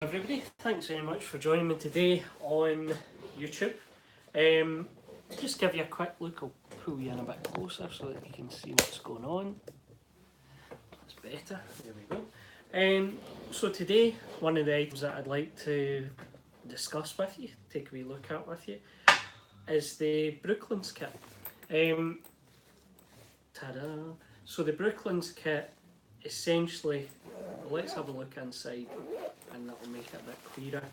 Everybody, thanks very much for joining me today on YouTube. Um, just give you a quick look, I'll pull you in a bit closer so that you can see what's going on. That's better, there we go. So today, one of the items that I'd like to discuss with you, take a wee look at with you, is the Brooklands kit. Ta-da! So the Brooklands kit, essentially, let's have a look inside and that'll make it a bit clearer.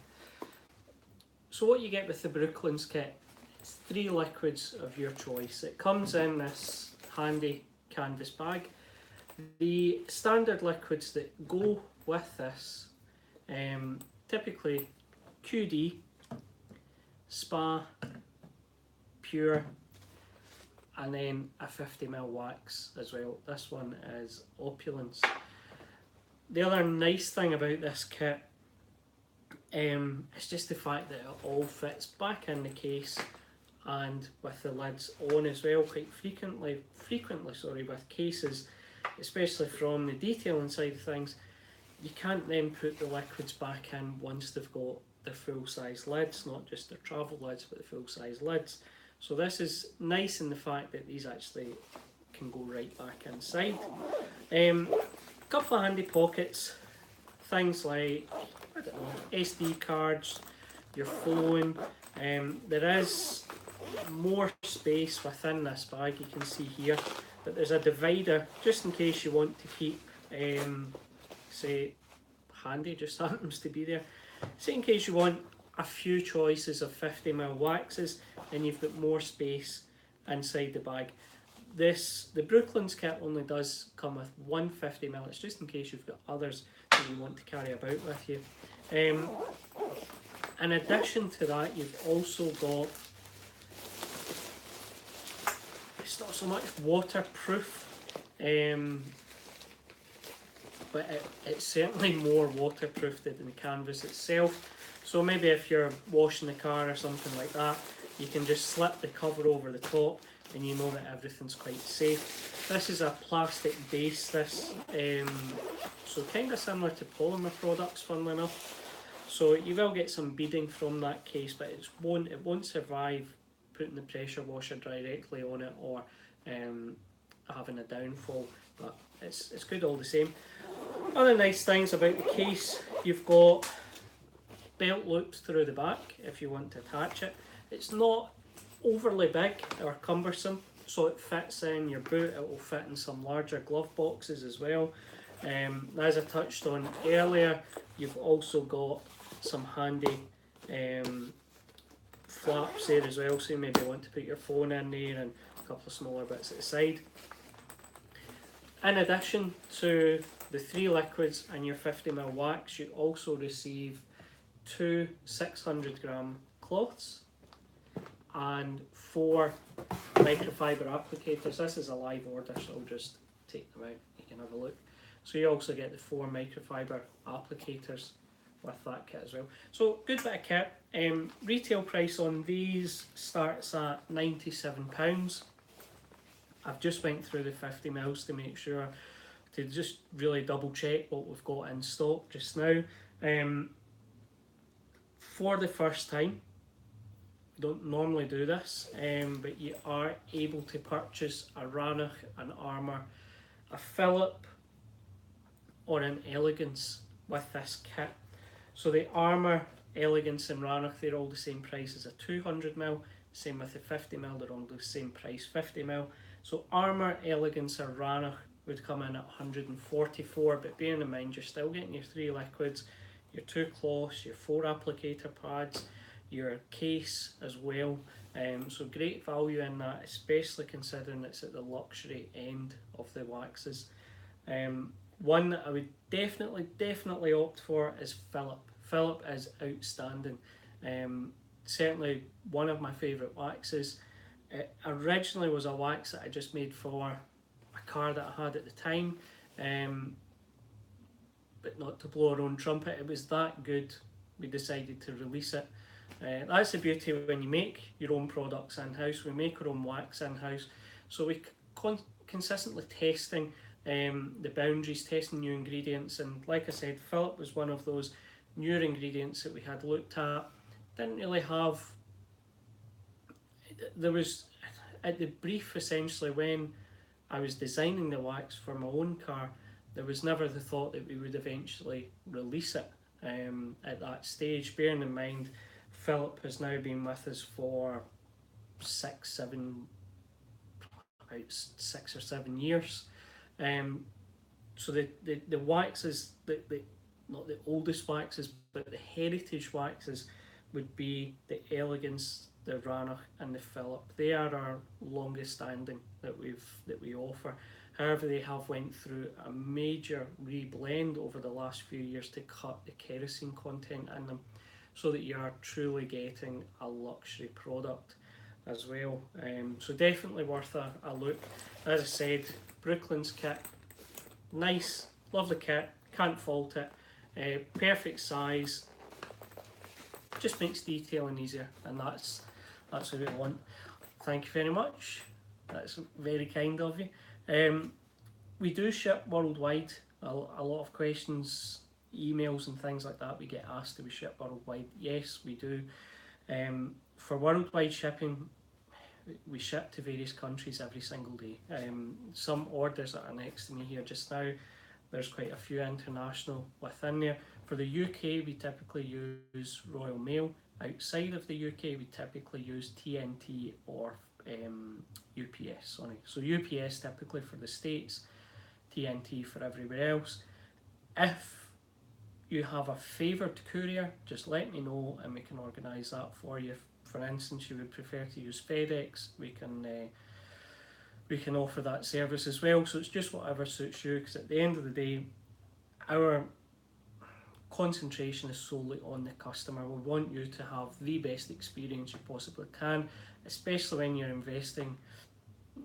So what you get with the Brooklands kit is 3 liquids of your choice. It comes in this handy canvas bag. The standard liquids that go with this, typically QD, Spa, Pure, and then a 50ml wax as well. This one is Opulence. The other nice thing about this kit is just the fact that it all fits back in the case and with the lids on as well. Quite frequently with cases, especially from the detailing side of things, you can't then put the liquids back in once they've got their full size lids, not just their travel lids but the full size lids. So this is nice in the fact that these actually can go right back inside. Couple of handy pockets, things like, I don't know, SD cards, your phone. There is more space within this bag, you can see here, but there's a divider just in case you want to keep, say, handy, just happens to be there. So in case you want a few choices of 50ml waxes and you've got more space inside the bag. The Brooklands kit only does come with 150ml, it's just in case you've got others that you want to carry about with you. In addition to that, you've also got, it's not so much waterproof, but it's certainly more waterproof than the canvas itself. So maybe if you're washing the car or something like that, you can just slip the cover over the top and you know that everything's quite safe. This is a plastic base, so kind of similar to polymer products, funnily enough. So you will get some beading from that case, but it won't survive putting the pressure washer directly on it or having a downfall, but it's good all the same. Other nice things about the case, you've got belt loops through the back if you want to attach it. It's not overly big or cumbersome, so it fits in your boot. It will fit in some larger glove boxes as well. As I touched on earlier, you've also got some handy flaps there as well, so you maybe want to put your phone in there and a couple of smaller bits at the side. In addition to the 3 liquids and your 50ml wax, you also receive 2 600g cloths and 4 microfiber applicators. This is a live order, so I'll just take them out, you can have a look. So you also get the 4 microfiber applicators with that kit as well. So good bit of kit. Retail price on these starts at £97. I've just went through the 50ml to make sure, to just really double check what we've got in stock just now. For the first time, don't normally do this, but you are able to purchase a Ranach, an Armour, a Philip or an Elegance with this kit. So the Armour, Elegance and Ranach, they're all the same price as a 200ml, same with the 50ml, they're all the same price, 50ml. So Armour, Elegance or Ranach would come in at 144, but bearing in mind you're still getting your 3 liquids, your 2 cloths, your 4 applicator pads, your case as well, so great value in that, especially considering it's at the luxury end of the waxes. One that I would definitely opt for is Philip. Philip is outstanding, certainly one of my favourite waxes. It originally was a wax that I just made for a car that I had at the time, but not to blow our own trumpet, it was that good we decided to release it. That's the beauty when you make your own products in-house. We make our own wax in-house, so we consistently testing the boundaries, testing new ingredients, and like I said, Philip was one of those newer ingredients that we had looked at. Didn't really have, there was, at the brief essentially when I was designing the wax for my own car, there was never the thought that we would eventually release it at that stage. Bearing in mind, Philip has now been with us for about 6 or 7 years. So the waxes, not the oldest waxes, but the heritage waxes would be the Elegance, the Ranach, and the Philip. They are our longest standing that we offer. However, they have went through a major reblend over the last few years to cut the kerosene content in them, so that you are truly getting a luxury product as well. So definitely worth a look. As I said, Brooklands kit, nice, lovely kit, can't fault it. Perfect size, just makes detailing easier, and that's what we want. Thank you very much. That's very kind of you. We do ship worldwide. A lot of questions, emails and things like that we get asked, do we ship worldwide? Yes, we do. For worldwide shipping, we ship to various countries every single day. Some orders that are next to me here just now, there's quite a few international within there. For the UK, we typically use Royal Mail. Outside of the UK, we typically use TNT or UPS. So UPS typically for the States, TNT for everywhere else. If you have a favoured courier, just let me know and we can organise that for you. If, for instance, you would prefer to use FedEx, we can offer that service as well. So it's just whatever suits you, because at the end of the day, our concentration is solely on the customer. We want you to have the best experience you possibly can, especially when you're investing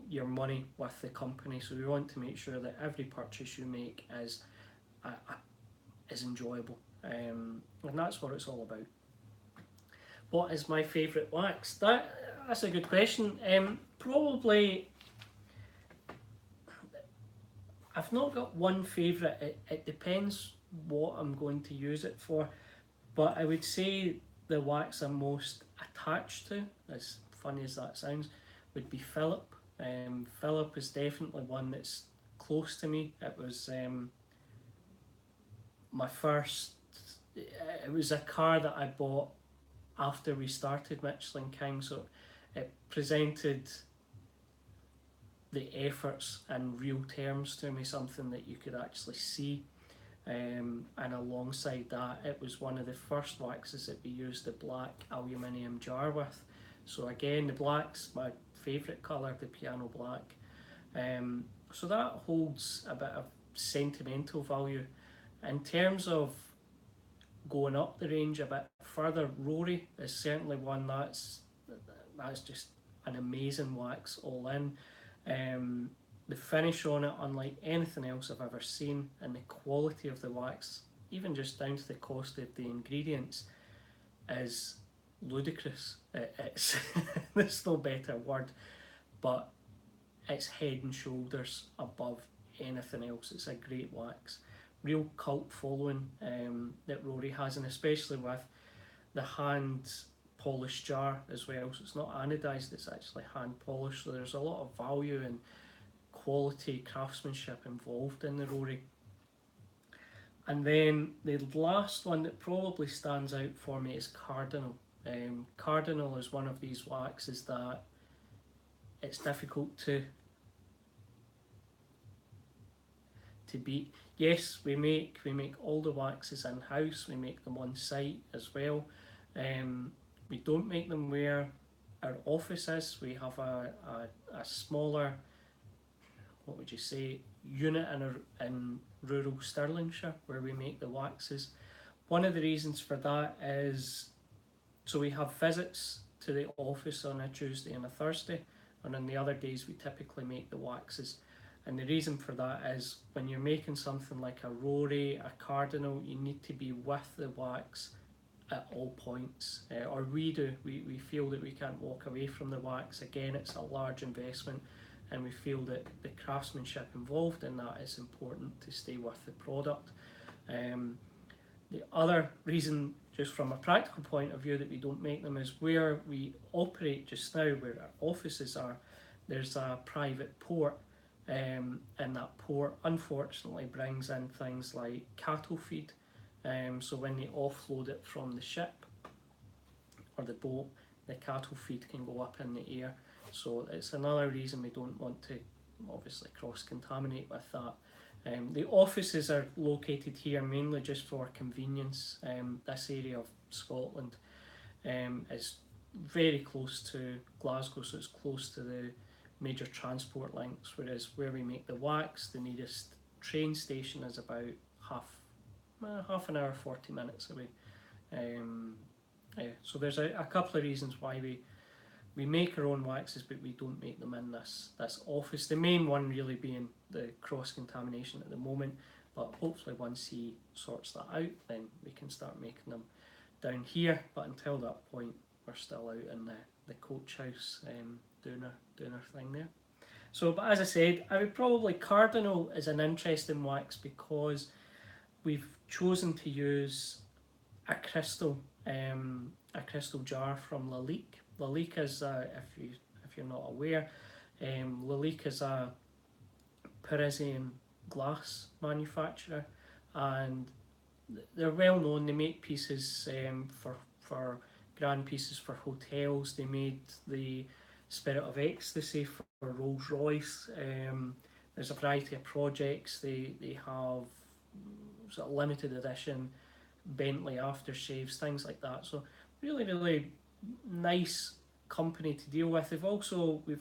your money with the company. So we want to make sure that every purchase you make is enjoyable, and that's what it's all about. What is my favourite wax? That's a good question. Probably, I've not got one favourite. It depends what I'm going to use it for, but I would say the wax I'm most attached to, as funny as that sounds, would be Philip. Philip is definitely one that's close to me. It was my first, it was a car that I bought after we started Michelin King, so it presented the efforts in real terms to me, something that you could actually see. And alongside that, it was one of the first waxes that we used the black aluminium jar with. So again, the black's my favourite colour, the piano black. So that holds a bit of sentimental value. In terms of going up the range a bit further, Rory is certainly one that's just an amazing wax all in. The finish on it, unlike anything else I've ever seen, and the quality of the wax, even just down to the cost of the ingredients, is ludicrous. It's there's no better word, but it's head and shoulders above anything else. It's a great wax, real cult following that Rory has, and especially with the hand polished jar as well. So it's not anodized, it's actually hand polished, so there's a lot of value and quality craftsmanship involved in the Rory. And then the last one that probably stands out for me is Cardinal. Cardinal is one of these waxes that it's difficult to beat. Yes, we make all the waxes in house. We make them on site as well. We don't make them where our office is. We have a smaller, what would you say, unit in rural Stirlingshire where we make the waxes. One of the reasons for that is, so we have visits to the office on a Tuesday and a Thursday, and on the other days we typically make the waxes. And the reason for that is when you're making something like a Rory, a Cardinal, you need to be with the wax at all points, or we do. We feel that we can't walk away from the wax. Again, it's a large investment, and we feel that the craftsmanship involved in that is important to stay with the product. The other reason, just from a practical point of view, that we don't make them is where we operate just now, where our offices are, there's a private port, and that port unfortunately brings in things like cattle feed. So when they offload it from the ship or the boat, the cattle feed can go up in the air. So it's another reason we don't want to obviously cross-contaminate with that. The offices are located here mainly just for convenience. This area of Scotland is very close to Glasgow, so it's close to the major transport links, whereas where we make the wax, the nearest train station is about half an hour, 40 minutes away. So there's a couple of reasons why we make our own waxes, but we don't make them in this office. The main one really being the cross-contamination at the moment, but hopefully once he sorts that out, then we can start making them down here. But until that point, we're still out in the coach house doing our thing there. So, but as I said, I would probably, Cardinal is an interesting wax because we've chosen to use a crystal jar from Lalique. Lalique is, if you're not aware, Lalique is a Parisian glass manufacturer, and they're well known. They make pieces for grand pieces for hotels. They made the Spirit of Ecstasy for Rolls Royce. There's a variety of projects. They have sort of limited edition Bentley aftershaves, things like that. So really, really nice company to deal with. We've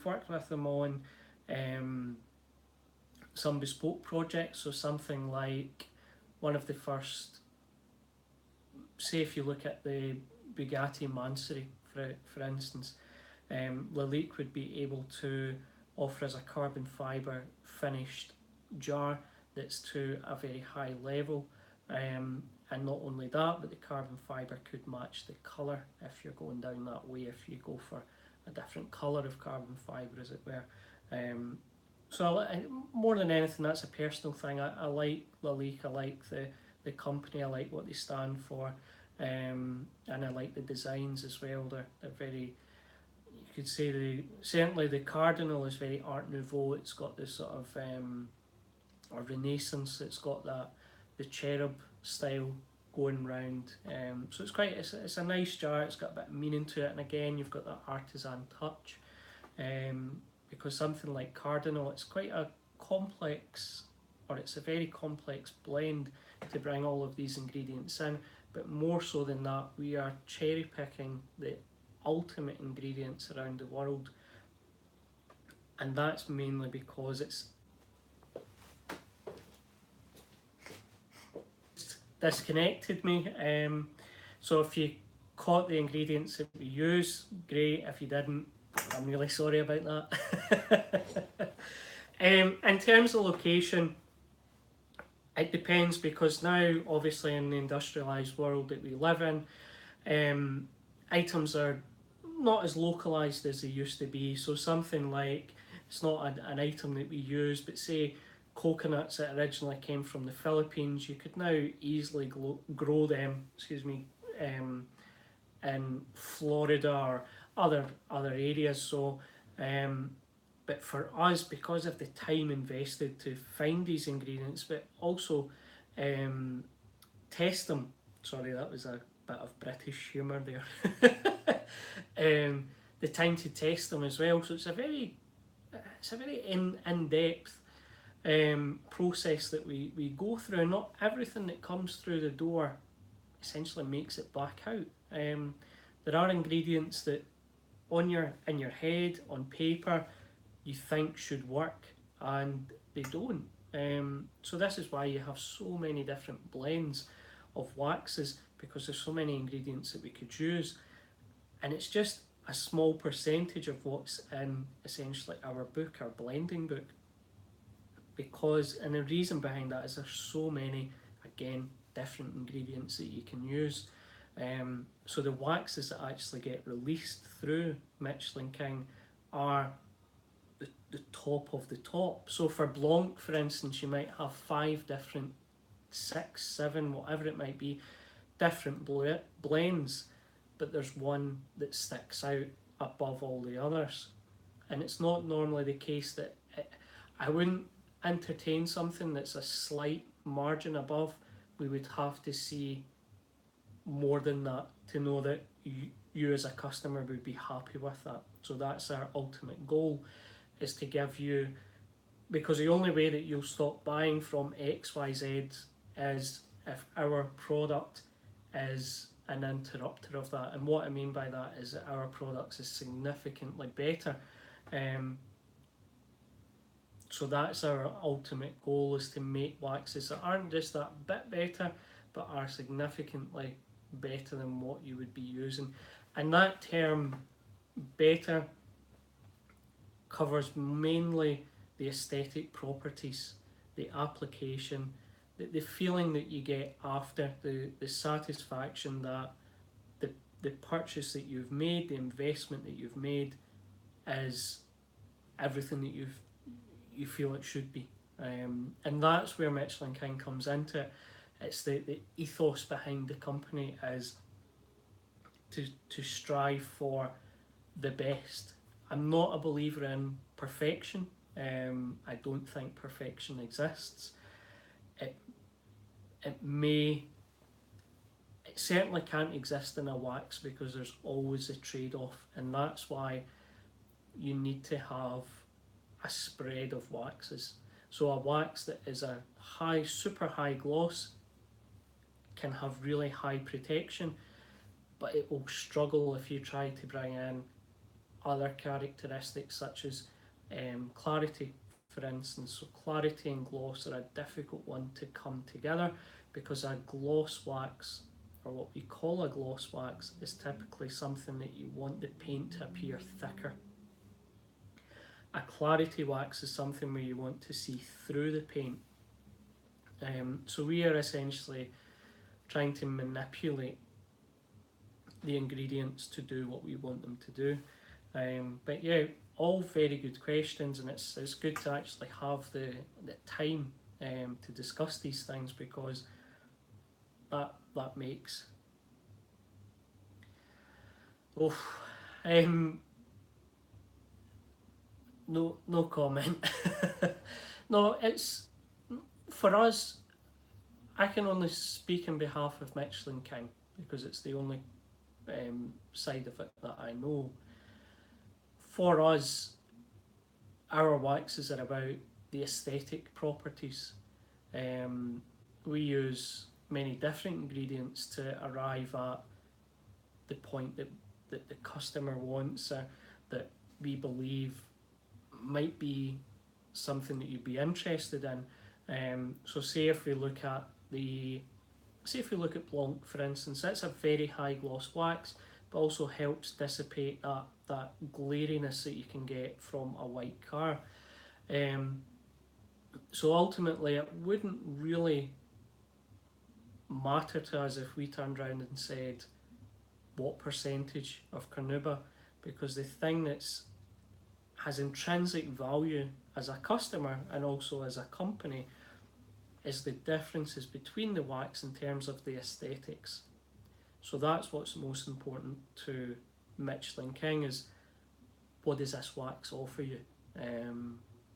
worked with them on some bespoke projects. So something like one of the first, say if you look at the Bugatti Mansory, for instance, Lalique would be able to offer us a carbon fibre finished jar that's to a very high level, and not only that, but the carbon fibre could match the colour if you're going down that way, if you go for a different colour of carbon fibre, as it were. So more than anything, that's a personal thing. I like Lalique, I like the company, I like what they stand for, and I like the designs as well. They're very, you could say, certainly the Cardinal is very Art Nouveau. It's got this sort of or Renaissance. It's got the cherub style going round. So it's a nice jar. It's got a bit of meaning to it, and again, you've got that artisan touch. Because something like Cardinal, it's quite a complex, or it's a very complex blend to bring all of these ingredients in. But more so than that, we are cherry picking the ultimate ingredients around the world, and that's mainly because it's disconnected me. So if you caught the ingredients that we use, great. If you didn't, I'm really sorry about that. In terms of location, it depends, because now obviously in the industrialised world that we live in, items are not as localised as they used to be. So something like, it's not an item that we use, but say coconuts that originally came from the Philippines, you could now easily grow them, in Florida or other areas. So but for us, because of the time invested to find these ingredients, but also test them, sorry, that was a bit of British humour there. The time to test them as well, so it's a very in-depth process that we go through. Not everything that comes through the door essentially makes it back out. There are ingredients that in your head, on paper, you think should work, and they don't. So this is why you have so many different blends of waxes, because there's so many ingredients that we could use, and it's just a small percentage of what's in essentially our book, our blending book. Because, and the reason behind that is there's so many, again, different ingredients that you can use. So the waxes that actually get released through Michelin King are the top of the top. So for Blanc, for instance, you might have 5 different, 6, 7, whatever it might be, different blends, but there's one that sticks out above all the others. And it's not normally the case that I wouldn't entertain something that's a slight margin above. We would have to see more than that to know that you as a customer would be happy with that. So that's our ultimate goal, is to give you, because the only way that you'll stop buying from XYZ is if our product is an interrupter of that. And what I mean by that is that our product is significantly better. So that's our ultimate goal, is to make waxes that aren't just that bit better, but are significantly better than what you would be using. And that term better covers mainly the aesthetic properties, the application, the feeling that you get after, the satisfaction that the purchase that you've made, the investment that you've made, is everything that you feel it should be. And that's where Michelin King comes into it. It's the ethos behind the company is to strive for the best. I'm not a believer in perfection. I don't think perfection exists. It certainly can't exist in a wax, because there's always a trade-off, and that's why you need to have a spread of waxes. So a wax that is a super high gloss can have really high protection, but it will struggle if you try to bring in other characteristics such as clarity, for instance. So clarity and gloss are a difficult one to come together, because a gloss wax, or what we call a gloss wax, is typically something that you want the paint to appear thicker. A clarity wax is something where you want to see through the paint. So we are essentially trying to manipulate the ingredients to do what we want them to do. But yeah, all very good questions, and it's good to actually have the time to discuss these things, because that makes no comment. No, it's for us. I can only speak on behalf of Michelin King, because it's the only side of it that I know. For us, our waxes are about the aesthetic properties. We use many different ingredients to arrive at the point that the customer wants, that we believe might be something that you'd be interested in. So say if we look at Blanc, for instance, that's a very high gloss wax, but also helps dissipate that glariness that you can get from a white car. So ultimately, it wouldn't really matter to us if we turned around and said what percentage of carnauba, because the thing that's has intrinsic value as a customer and also as a company is the differences between the wax in terms of the aesthetics. So that's what's most important to Michelin King, is what does this wax offer you?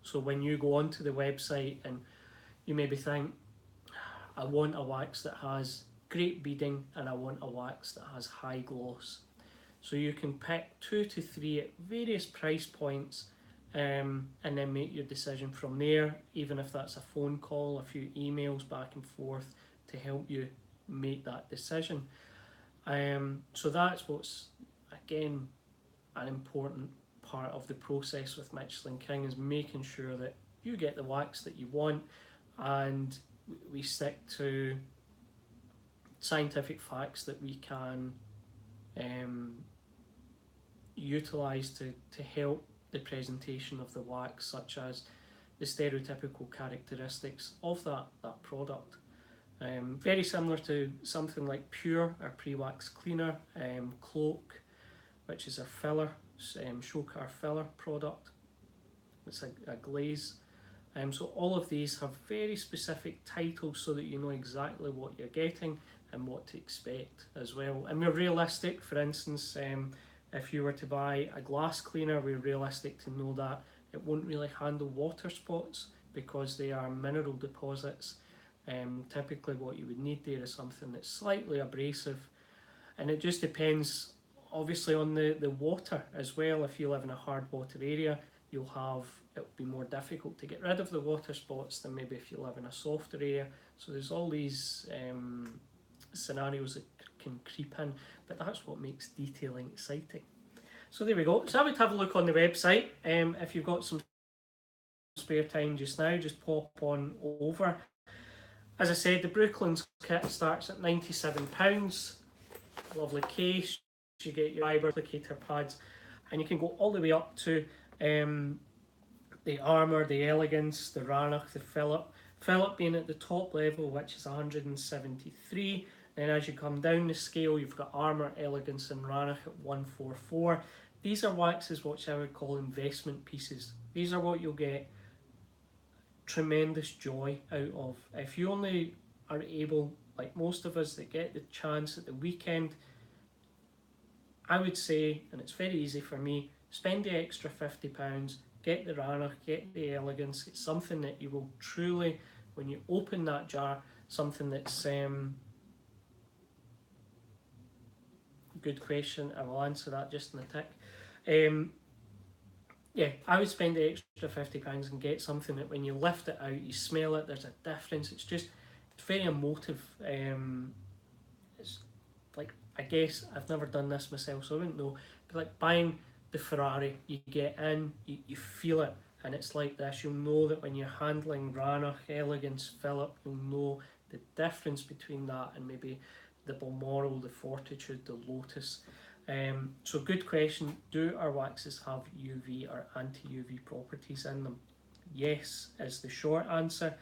So when you go onto the website and you maybe think, I want a wax that has great beading and I want a wax that has high gloss. So you can pick 2 to 3 at various price points, and then make your decision from there, even if that's a phone call, a few emails back and forth to help you make that decision. So that's what's, again, an important part of the process with Michelin King, is making sure that you get the wax that you want, and we stick to scientific facts that we can utilise to help the presentation of the wax, such as the stereotypical characteristics of that product. Very similar to something like Pure, our pre-wax cleaner, Cloak, which is our filler, show car filler product. It's a glaze. So all of these have very specific titles so that you know exactly what you're getting, and what to expect as well. And we're realistic. For instance, if you were to buy a glass cleaner, we're realistic to know that it won't really handle water spots because they are mineral deposits. Typically what you would need there is something that's slightly abrasive, and it just depends obviously on the water as well. If you live in a hard water area, it'll be more difficult to get rid of the water spots than maybe if you live in a softer area. So there's all these scenarios that can creep in, but that's what makes detailing exciting. So there we go. So I would have a look on the website. If you've got some spare time just now, just pop on over. As I said, the Brooklands kit starts at £97. Lovely case. You get your fibre applicator pads, and you can go all the way up to the Armour, the Elegance, the Ranach, the Philip. Philip being at the top level, which is 173. Then as you come down the scale, you've got Armour, Elegance and Ranach at 144. These are waxes which I would call investment pieces. These are what you'll get tremendous joy out of. If you only are able, like most of us that get the chance at the weekend, I would say, and it's very easy for me, spend the extra £50, get the Ranach, get the Elegance. It's something that you will truly, when you open that jar, something that's good question. I will answer that just in a tick. Yeah, I would spend the extra £50 and get something that when you lift it out, you smell it, there's a difference. It's very emotive. It's like, I guess I've never done this myself, so I wouldn't know, but like buying the Ferrari, you get in, you feel it, and it's like this. You'll know that when you're handling Ranach, Elegance, Philip, you'll know the difference between that and maybe the Balmoral, the Fortitude, the Lotus. So good question. Do our waxes have UV or anti-UV properties in them? Yes is the short answer,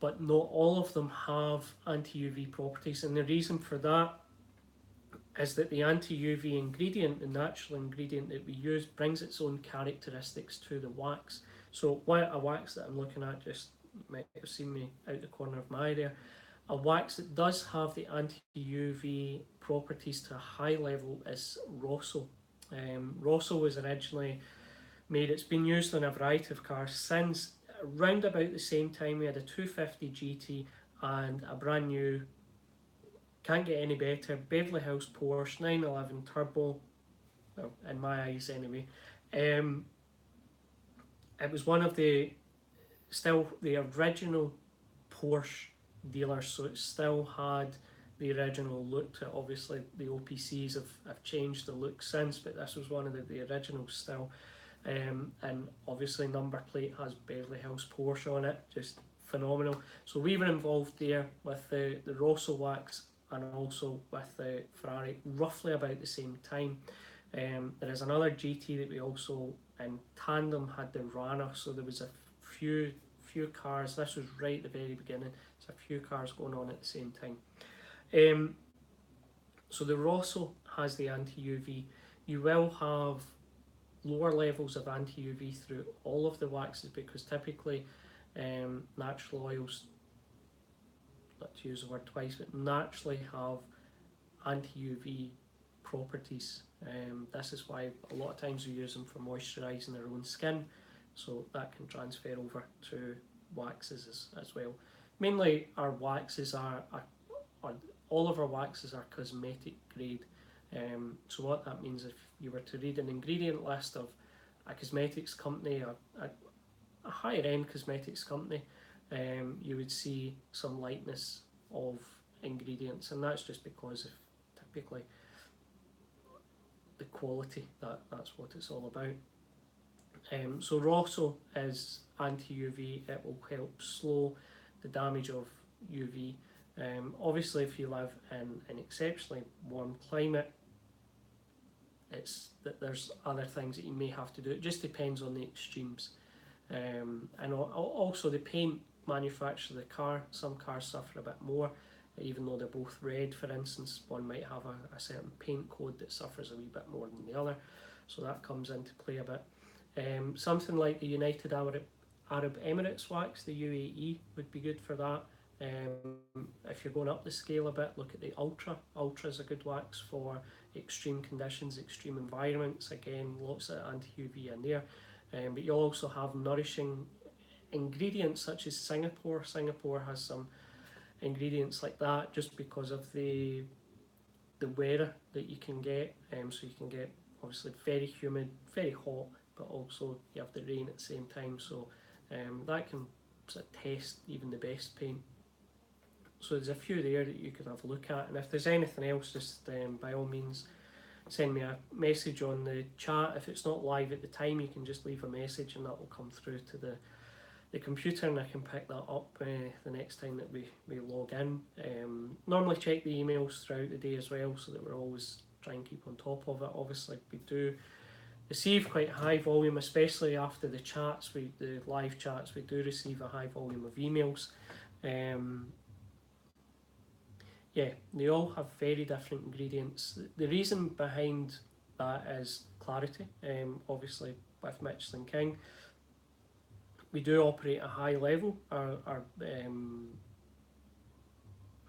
but not all of them have anti-UV properties, and the reason for that is that the anti-UV ingredient, the natural ingredient that we use, brings its own characteristics to the wax. So a wax that I'm looking at, just you might have seen me out the corner of my eye there, a wax that does have the anti-UV properties to a high level is Rosso. Rosso was originally made, it's been used on a variety of cars since around about the same time. We had a 250 GT and a brand new, can't get any better, Beverly Hills Porsche 911 Turbo, well, in my eyes anyway. It was one of the original Porsche dealers, so it still had the original look to it. Obviously the OPCs have changed the look since, but this was one of the originals still. And obviously number plate has Beverly Hills Porsche on it, just phenomenal. So we were involved there with the Rosso wax and also with the Ferrari roughly about the same time. There is another GT that we also in tandem had the Ranach, so there was a few cars. This was right at the very beginning. There's a few cars going on at the same time. So the Rosso has the anti-UV. You will have lower levels of anti-UV through all of the waxes because typically natural oils, not to use the word twice, but naturally have anti-UV properties. This is why a lot of times we use them for moisturising our own skin, so that can transfer over to waxes as well. Mainly our waxes are all of our waxes are cosmetic grade. So what that means, if you were to read an ingredient list of a cosmetics company, a higher end cosmetics company, you would see some lightness of ingredients, and that's just because of typically the quality. That's what it's all about. So Rosso is anti-UV. It will help slow the damage of UV. Obviously if you live in an exceptionally warm climate, it's that there's other things that you may have to do. It just depends on the extremes. And also the paint manufacturer of the car. Some cars suffer a bit more, even though they're both red. For instance, one might have a certain paint code that suffers a wee bit more than the other, so that comes into play a bit. Something like the United Arab Emirates wax, the UAE, would be good for that. If you're going up the scale a bit, look at the Ultra. Ultra is a good wax for extreme conditions, extreme environments. Again, lots of anti-UV in there. But you'll also have nourishing ingredients such as Singapore. Singapore has some ingredients like that just because of the weather that you can get. So you can get obviously very humid, very hot, but also you have the rain at the same time. So that can sort of test even the best paint. So there's a few there that you could have a look at, and if there's anything else, just by all means send me a message on the chat. If it's not live at the time, you can just leave a message and that will come through to the computer, and I can pick that up the next time that we log in. Normally check the emails throughout the day as well, so that we're always trying to keep on top of it. Obviously we do receive quite high volume, especially after the chats, the live chats, we do receive a high volume of emails. Yeah, they all have very different ingredients. The reason behind that is clarity. Obviously, with Michelin King, we do operate a high level. And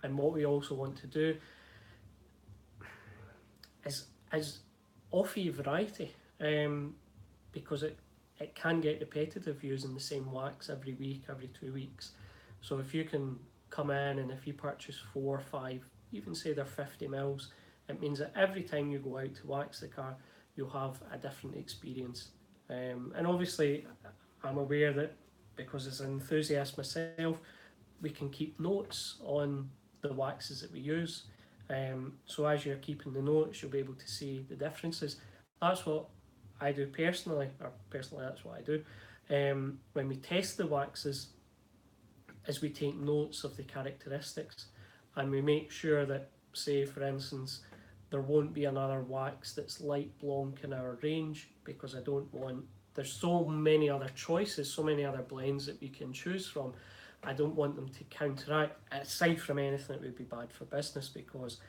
what we also want to do is offer you variety, because it can get repetitive using the same wax every week, every 2 weeks. So if you can come in and if you purchase 4 or 5, even say they're 50 mils, it means that every time you go out to wax the car, you'll have a different experience. And obviously, I'm aware that because as an enthusiast myself, we can keep notes on the waxes that we use. So as you're keeping the notes, you'll be able to see the differences. That's what I do personally, that's what I do. When we test the waxes, is we take notes of the characteristics and we make sure that, say for instance, there won't be another wax that's light blanc in our range, because I don't want, there's so many other choices, so many other blends that we can choose from. I don't want them to counteract, aside from anything that would be bad for business, because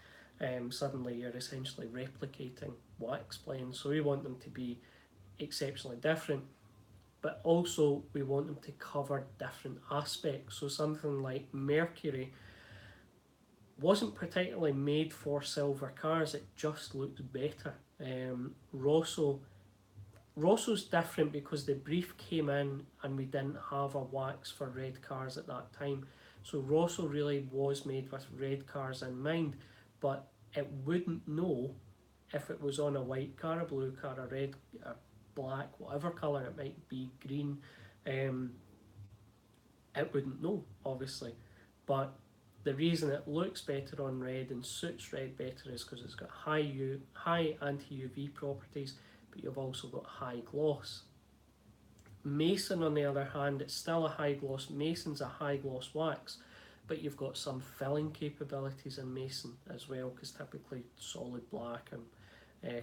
suddenly you're essentially replicating wax blends. So we want them to be exceptionally different, but also we want them to cover different aspects. So something like Mercury wasn't particularly made for silver cars, it just looked better. Rosso's different because the brief came in and we didn't have a wax for red cars at that time. So Rosso really was made with red cars in mind, but it wouldn't know if it was on a white car, a blue car, a red, a black, whatever colour it might be, green. It wouldn't know, obviously. But the reason it looks better on red and suits red better is because it's got high anti-UV properties, but you've also got high gloss. Mason, on the other hand, it's still a high gloss. Mason's a high gloss wax, but you've got some filling capabilities in Mason as well, because typically solid black and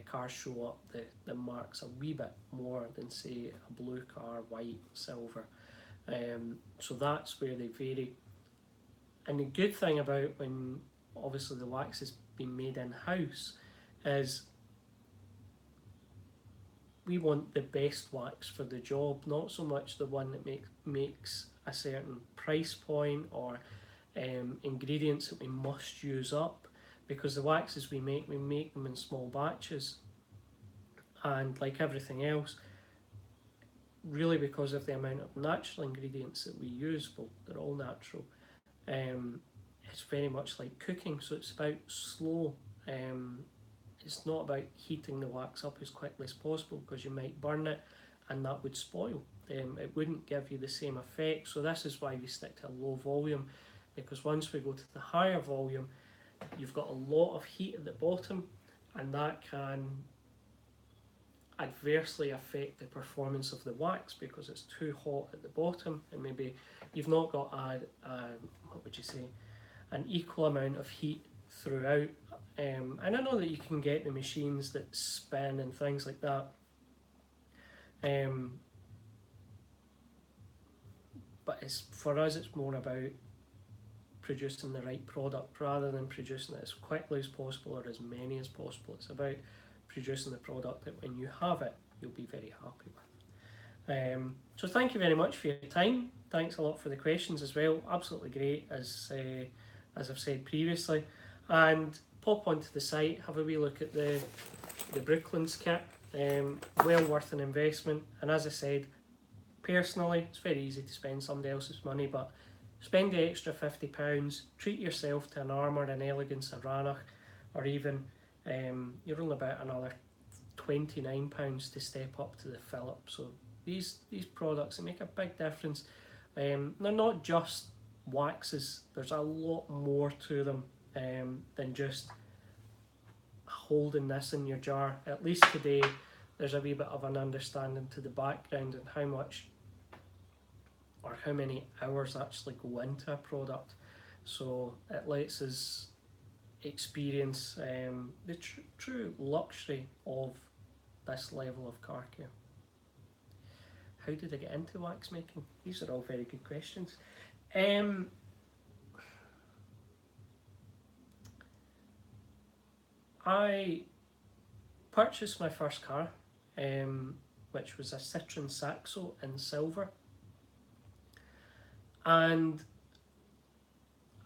cars show up the marks a wee bit more than, say, a blue car, white, silver. So that's where they vary. And the good thing about when obviously the wax has been made in-house is we want the best wax for the job, not so much the one that makes a certain price point or ingredients that we must use up, because the waxes we make them in small batches, and like everything else, really because of the amount of natural ingredients that we use, well, they're all natural, it's very much like cooking, so it's about slow. It's not about heating the wax up as quickly as possible, because you might burn it and that would spoil. It wouldn't give you the same effect. So this is why we stick to a low volume, because once we go to the higher volume, you've got a lot of heat at the bottom, and that can adversely affect the performance of the wax, because it's too hot at the bottom and maybe you've not got what would you say, an equal amount of heat throughout. And I know that you can get the machines that spin and things like that, but for us it's more about producing the right product rather than producing it as quickly as possible or as many as possible. It's about producing the product that when you have it, you'll be very happy with. So thank you very much for your time. Thanks a lot for the questions as well. Absolutely great, as I've said previously. And pop onto the site, have a wee look at the Brooklands kit. Well worth an investment. And as I said, personally, it's very easy to spend somebody else's money, but spend the extra £50, treat yourself to an Armour, an Elegance, a Ranach, or even you're only about another £29 to step up to the Philip. So these products, they make a big difference. They're not just waxes. There's a lot more to them than just holding this in your jar. At least today, there's a wee bit of an understanding to the background and how much or how many hours actually go into a product. So it lets us experience the true luxury of this level of car care. How did I get into wax making? These are all very good questions. I purchased my first car, which was a Citroen Saxo in silver. And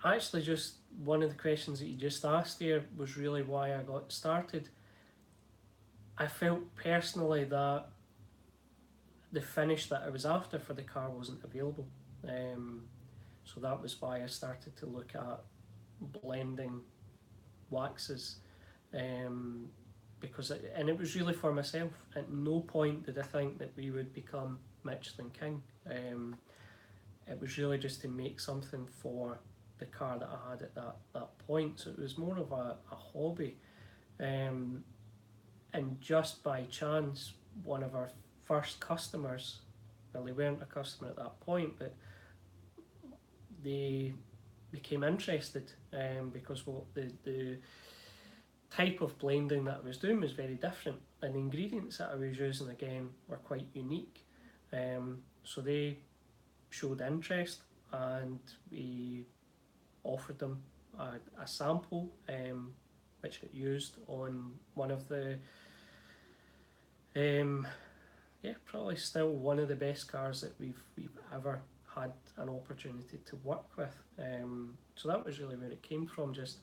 actually, just one of the questions that you just asked there was really why I got started. I felt personally that the finish that I was after for the car wasn't available. So that was why I started to look at blending waxes, because it was really for myself. At no point did I think that we would become Michelin King. It was really just to make something for the car that I had at that point. So it was more of a hobby. And just by chance, one of our first customers, well, they weren't a customer at that point, but they became interested because the type of blending that I was doing was very different, and the ingredients that I was using again were quite unique. So they showed interest, and we offered them a sample, which got used on one of the probably still one of the best cars that we've ever had an opportunity to work with. So that was really where it came from, just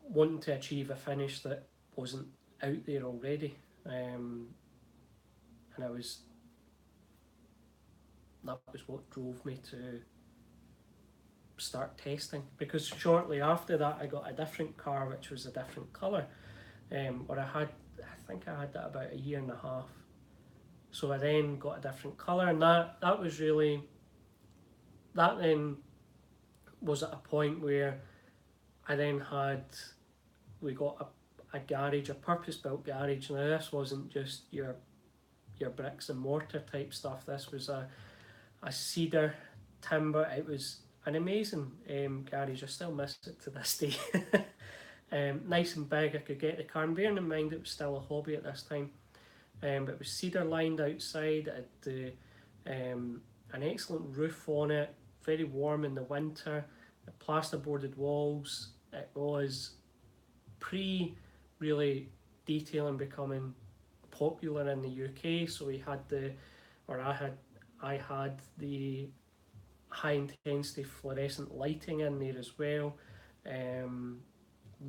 wanting to achieve a finish that wasn't out there already. And that was what drove me to start testing, because shortly after that I got a different car which was a different colour, or I think I had that about a year and a half. So I then got a different colour, and that was really, that then was at a point where I then we got a garage, a purpose-built garage. Now this wasn't just your bricks and mortar type stuff. This was a cedar timber. It was an amazing garage. I still miss it to this day. Nice and big. I could get the car, and bearing in mind it was still a hobby at this time. But it was cedar lined outside. It had an excellent roof on it, very warm in the winter, plasterboarded walls. It was really detailing becoming popular in the UK. So we had I had the high intensity fluorescent lighting in there as well.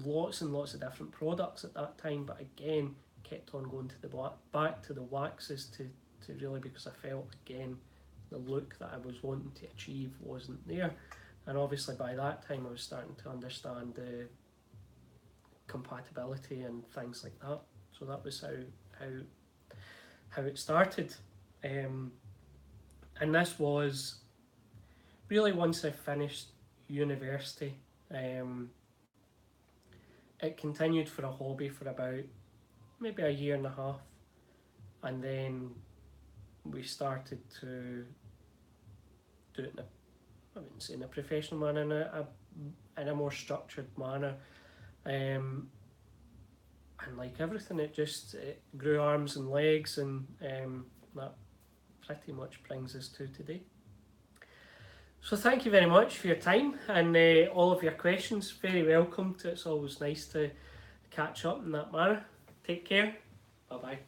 Lots and lots of different products at that time, but again kept on going to back to the waxes to really, because I felt again the look that I was wanting to achieve wasn't there. And obviously by that time I was starting to understand the compatibility and things like that. So that was how it started. And this was really once I finished university. It continued for a hobby for about maybe a year and a half, and then we started to do it I wouldn't say in a professional manner, in a more structured manner. And like everything, it grew arms and legs, and that pretty much brings us to today. So thank you very much for your time and all of your questions. Very welcome. It's always nice to catch up in that manner. Take care. Bye bye.